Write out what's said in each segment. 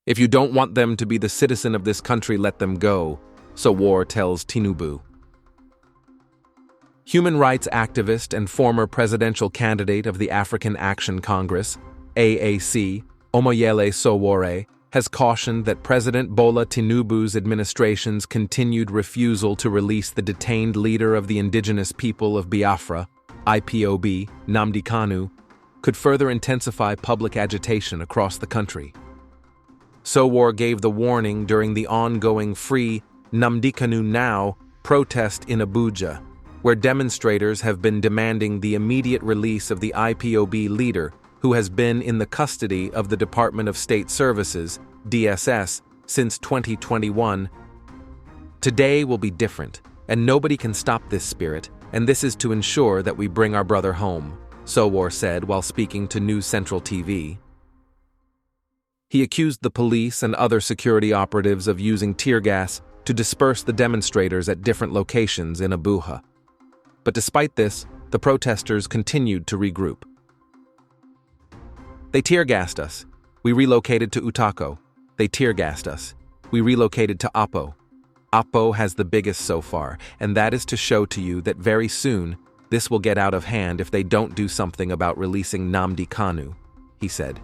If you don't want them to be the citizen of this country, let them go, Sowore tells Tinubu. Human rights activist and former presidential candidate of the African Action Congress, AAC, Omoyele Sowore, has cautioned that President Bola Tinubu's administration's continued refusal to release the detained leader of the Indigenous People of Biafra, IPOB, Nnamdi Kanu, could further intensify public agitation across the country. Sowore gave the warning during the ongoing Free Nnamdi Kanu Now protest in Abuja, where demonstrators have been demanding the immediate release of the IPOB leader who has been in the custody of the Department of State Services, DSS, since 2021. Today will be different, and nobody can stop this spirit, and this is to ensure that we bring our brother home, Sowore said while speaking to News Central TV. He accused the police and other security operatives of using tear gas to disperse the demonstrators at different locations in Abuja. But despite this, the protesters continued to regroup. They tear-gassed us. We relocated to Utako. They tear-gassed us. We relocated to Apo. Apo has the biggest so far, and that is to show to you that very soon, this will get out of hand if they don't do something about releasing Nnamdi Kanu, he said.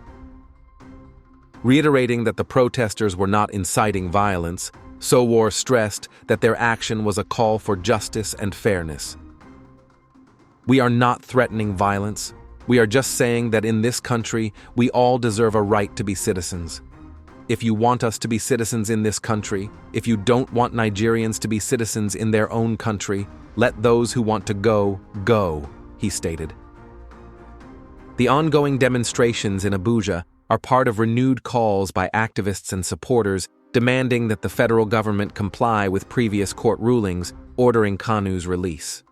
Reiterating that the protesters were not inciting violence, Sowore stressed that their action was a call for justice and fairness. We are not threatening violence. We are just saying that in this country, we all deserve a right to be citizens. If you want us to be citizens in this country, if you don't want Nigerians to be citizens in their own country, let those who want to go, go, he stated. The ongoing demonstrations in Abuja are part of renewed calls by activists and supporters demanding that the federal government comply with previous court rulings ordering Kanu's release.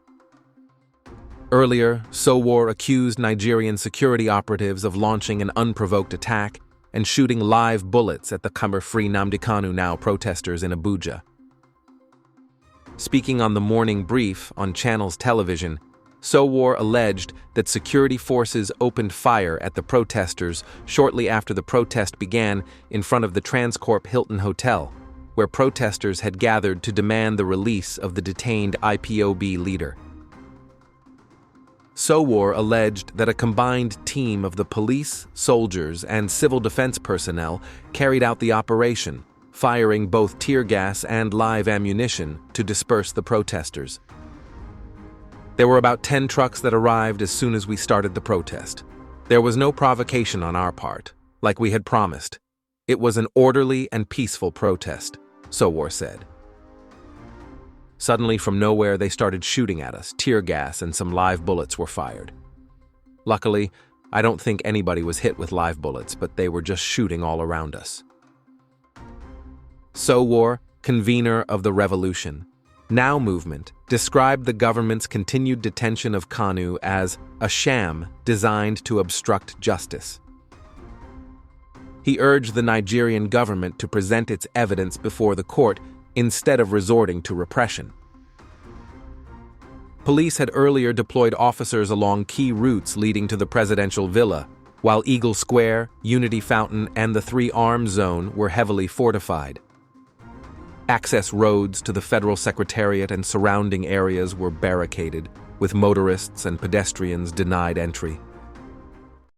Earlier, Sowore accused Nigerian security operatives of launching an unprovoked attack and shooting live bullets at the Free Nnamdi Kanu Now protesters in Abuja. Speaking on the morning brief on Channels Television, Sowore alleged that security forces opened fire at the protesters shortly after the protest began in front of the Transcorp Hilton Hotel, where protesters had gathered to demand the release of the detained IPOB leader. Sowore alleged that a combined team of the police, soldiers, and civil defense personnel carried out the operation, firing both tear gas and live ammunition to disperse the protesters. There were about 10 trucks that arrived as soon as we started the protest. There was no provocation on our part, like we had promised. It was an orderly and peaceful protest, Sowore said. Suddenly, from nowhere, they started shooting at us. Tear gas and some live bullets were fired. Luckily, I don't think anybody was hit with live bullets, but they were just shooting all around us. Sowore, convener of the Revolution Now movement, described the government's continued detention of Kanu as a sham designed to obstruct justice. He urged the Nigerian government to present its evidence before the court instead of resorting to repression. Police had earlier deployed officers along key routes leading to the presidential villa, while Eagle Square, Unity Fountain, and the Three Arms Zone were heavily fortified. Access roads to the federal secretariat and surrounding areas were barricaded, with motorists and pedestrians denied entry.